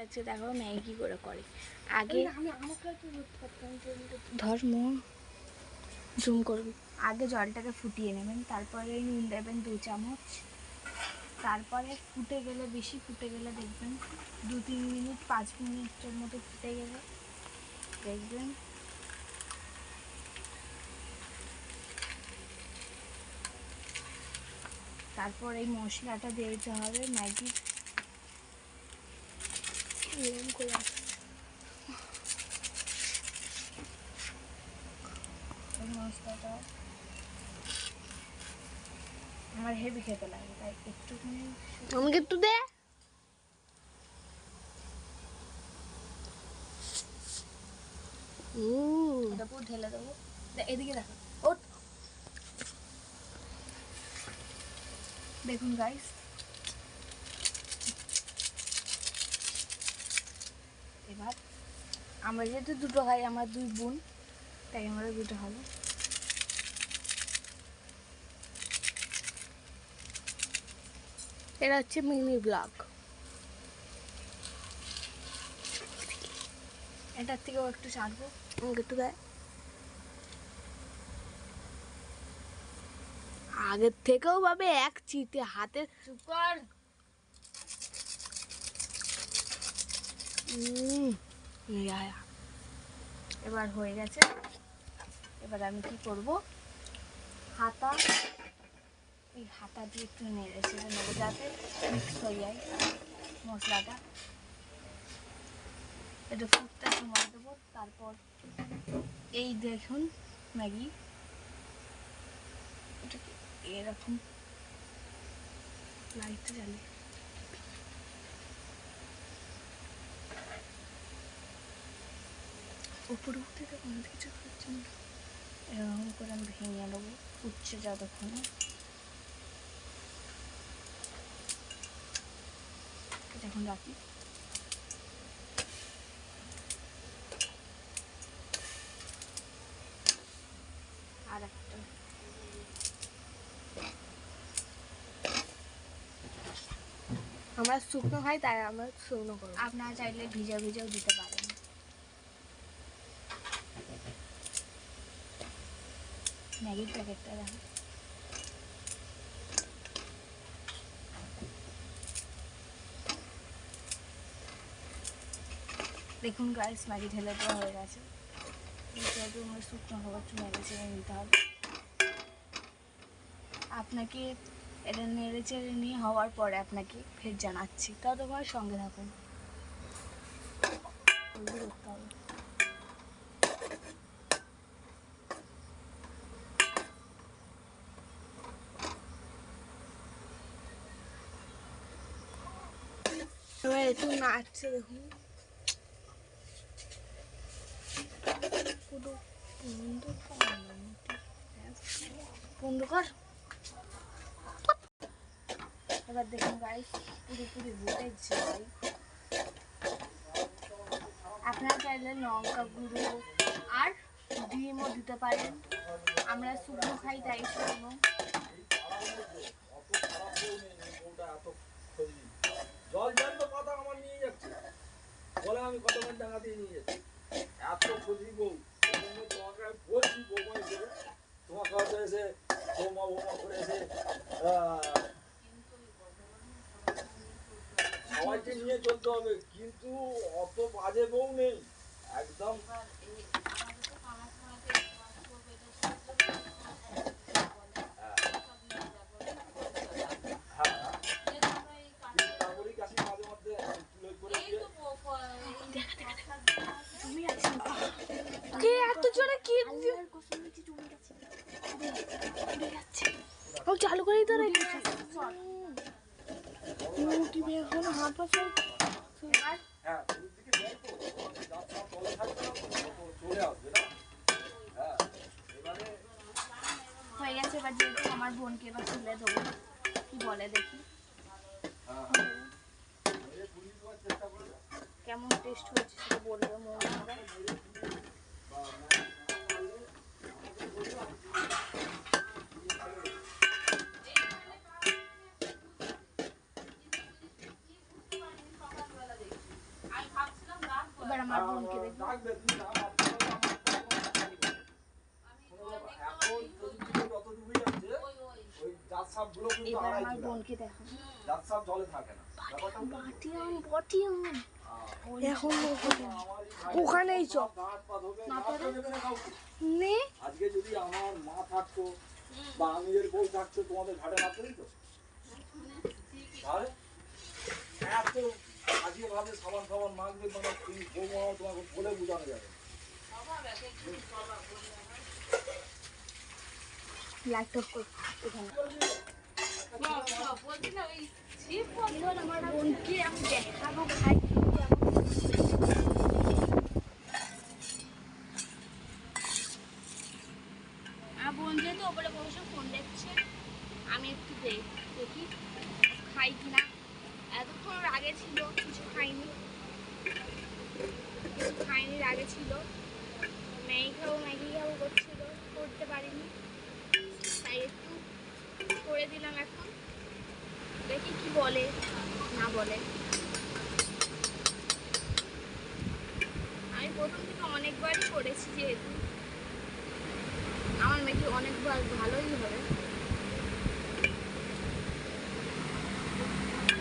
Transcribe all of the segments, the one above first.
আজকে দেখো ম্যাগি কি করে আগে ধর্ম জুম করবি। আগে জলটাকে ফুটিয়ে নেবেন, তারপরে নুন দেবেন 2 চামচ, তারপরে ফুটে গেলে, বেশি ফুটে গেলে দেখবেন 2-3 মিনিট 5 মিনিটের মতো ফুটে গেলে দেখবেন তারপর এই মশলাটা দিয়ে দিতে হবে ম্যাগি। এরকম করে মশলাটা আমার হেভি খেতে লাগে, তাই একটুখানি আমাকে একটু দে। এটা পুরো ঢেলে দেবো। এদিকে দেখো, ওঠ। দেখুন গাইস, এবার আমরা যেহেতু দুটো খাই, আমার 2 বোন, তাই আমরা দুটো হবে। এটা হচ্ছে মিনি ব্লগ। এটার থেকেও একটু ছাড়বো, আমাকে একটু দেয়। আগের থেকেও ভাবে এক চিটে হাতে সুপার। এবার হয়ে গেছে। এবার আমি কি করব, হাতা, এই হাতা দিয়ে একটু নেড়েছে নেবো যাতে মিক্স হয়ে যায় মশলাটা। এটা ফুটতে সময় দেবো। তারপর এই দেখুন ম্যাগি, এটাকে এরকম লাইটটা জ্বালিয়ে উপরে উঠতে দেখুন কিছু হচ্ছে না, এরকম করে আমি ভেঙে নেবো ফুটছে যতক্ষণে। এখন রাখি। আর একটা আমরা শুকনো খাই, তাই আমরা শুকনো করবো। আপনারা চাইলে ভিজা ভিজাও দিতে পারেন। ম্যাগির প্যাকেটটা দেখো, দেখুন গাইস ম্যাগি ঢেলে দেওয়া হয়ে গেছে। যেহেতু আমার শুকনো খাবার একটু ম্যাগি চেড়ে নিতে হবে। আপনাকে এটা নেড়ে চেড়ে নিয়ে হওয়ার পরে আপনাকে ফের জানাচ্ছি, ততক্ষণ সঙ্গে থাকুন। করতে হবে। এবার একটু নাচছে দেখুন, পুরো বন্ধ কর। এবার দেখুন গাইস পুরোপুরি ফুটেছে। আপনারা চাইলে লঙ্কা গুঁড়ো আর ডিমও দিতে পারেন, আমরা শুকনো খাই তাই শুকনো। জল জল তো কথা আমার নিয়ে যাচ্ছে বলে আমি কত ঘন্টা টাকা দিয়ে নিয়ে যাচ্ছি। এত খুশি বউ, তোমাকে বলছি বৌমা হিসেবে তোমার কাছে এসে বৌমা বৌমা করে এসে সবাইকে নিয়ে চলতে হবে, কিন্তু অত বাজে বউ নেই একদম। চালু করে তো রেখেছি এখন হাত পা হয়ে গেছে। এবার যেহেতু আমার বোনকে এবার তুলে দেবো, কি বলে দেখি কেমন টেস্ট হয়েছে সেটা বলবে মনে। আমার বোনকে দেখুন। এবার আমার বোনকে দেখো, এখন ওখানেই চপ নে। আজকে যদি আমার মা থাকতো বা আমি এর বউ থাকতো তোমাদের ঘাটে না করি তো তাহলে এত আজকে ভাবে সাবান সাবান মাখবে মানে তুমি বউ মা তোমাকে বলে বোঝানো যাবে। লাইট অফ কর এখানে। আমার বোনকে আমি দেখাবো খাই। বোন যেহেতু ওপরে বসে ফোন দেখছে, আমি একটু দেখি খাই কিনা। এতক্ষণ আগে ছিল কিছু খাইনি, আগে ছিল ম্যাগি খাবো করছিল, করতে পারিনি, তাই একটু করে দিলাম। এখন দেখি কি বলে না বলে। আমি প্রথম থেকে অনেকবারই করেছি, যেহেতু আমার ম্যাগি অনেকবার ভালোই হবে।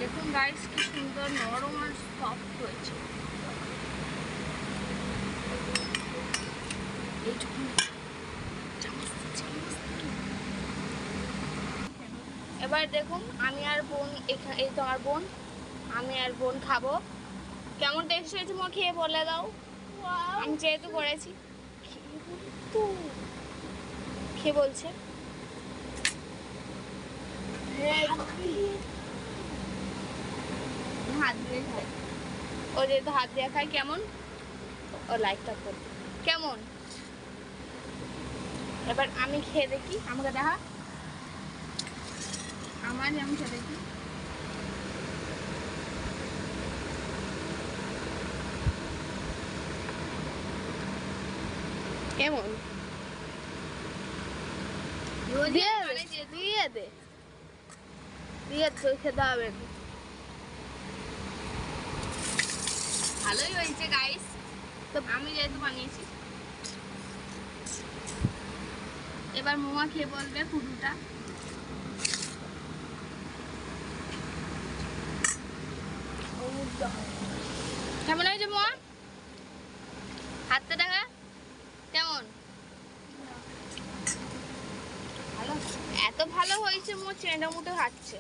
দেখুন গাইস কি সুন্দর নরম আর সফট হয়েছে। এবার দেখুন আমি আর বোন, এই তো আমার বোন, আমি আর বোন খাবো। কেমন টেস্ট হয়েছে মা খেয়ে বলে দাও। আমি যেহেতু করেছি খেয়ে বলছে হাত দিয়ে খায়, ও যেহেতু হাত দিয়ে খায়। কেমন ও লাইকটা করে কেমন। এবার আমি খেয়ে দেখি, আমাকে দেখা আমার যেমন খেয়ে দেখি। কেমন দিয়ে দে খেতে হবে। ভালোই হয়েছে গাইস, তো আমি যেহেতু বানিয়েছি। এবার মোমা খেয়ে বলবে পুরোটা কেমন হয়েছে। মোয়া হাতটা দেখা কেমন। এত ভালো হয়েছে মো চেনা মুটে খাচ্ছে।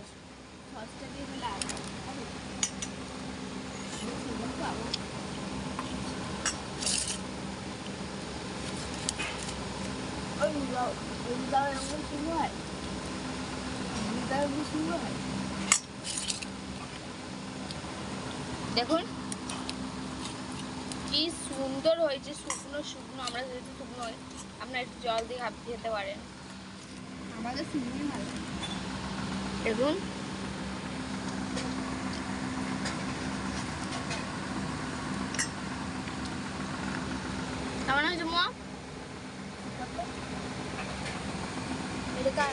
দেখুন কি সুন্দর হয়েছে, শুকনো শুকনো। আমরা যেহেতু শুকনো হয়, আপনারা একটু জল দিয়ে খেতে পারেন, আমাদের শুকনোই ভালো। দেখুন কেমন হয়েছে মা। এটা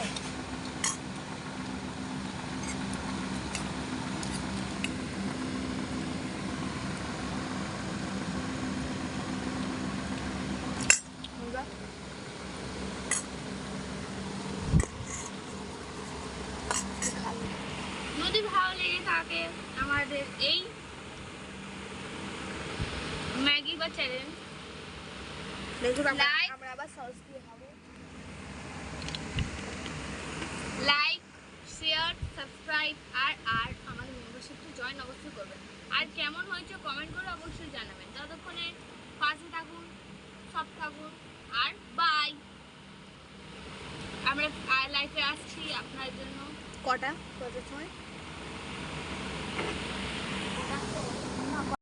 যদি ভালো লেগে থাকে আমাদের এই ম্যাগি বা চ্যালেঞ্জ, আমরা আবার সস দিয়ে খাবো। লাইক, শেয়ার, সাবস্ক্রাইব আর আমাদের মেম্বারশিপটা জয়েন অবশ্যই করবেন। আর কেমন হয়েছে কমেন্ট করে অবশ্যই জানাবেন। ততক্ষণে পাশে থাকুন, সব থাকুন, আর বাই। আমরা লাইফে আসছি আপনার জন্য। কটার সময়